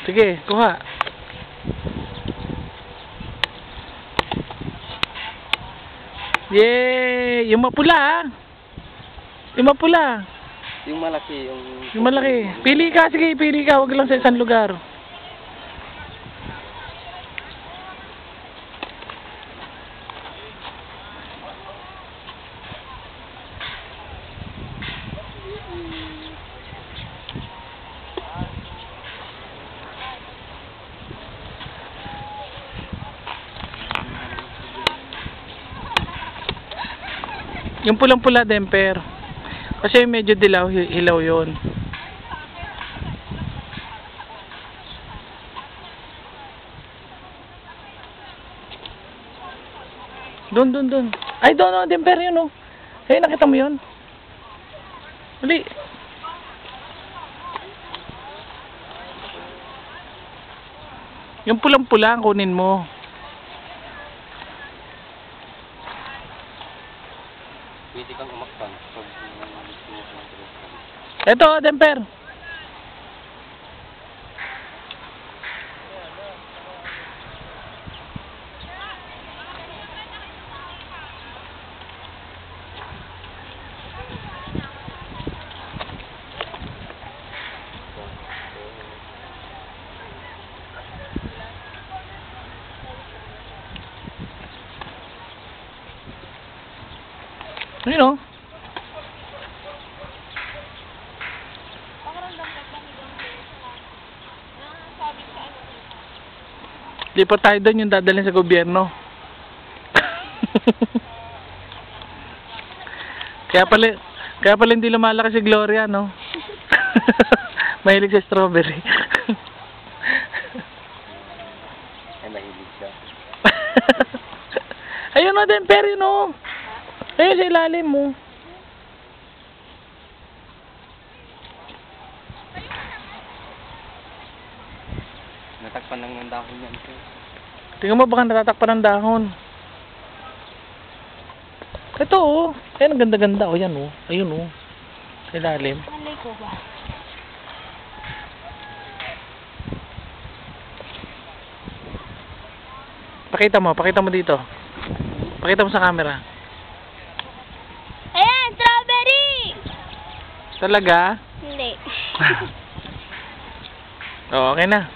Sige, kuha. Yay! Yung mapula ah. Yung mapula. Yung malaki, Yung malaki. Pili ka, sige, pili ka. Huwag lang sa isang lugar. Yung pulang-pula, Demper. Kasi medyo dilaw, hilaw yun. Doon. Ay, doon, Demper, yun, oh. Ay, nakita mo yun? Dali. Yung pulang-pula, kunin mo. Pwede kang umaktan. Eto, Demper. Ayun, oh. Di pa tayo doon yung dadalhin sa gobyerno. Kaya pala hindi lumalaki si Gloria, no? Mahilig sa strawberry. Ay, mahilig siya. Ayun na din, pero no. Ayun sa ilalim mo. Natakpan lang ng dahon yan. Tingnan mo baka natatakpan ng dahon. Ito oh. Ayun, ang ganda-ganda. Oh, yan oh. Ayun oh. Sa ilalim. Malay ko ba? Pakita mo dito. Pakita mo sa camera. Ayan, strawberry! Talaga? Hindi. Oh, okay na.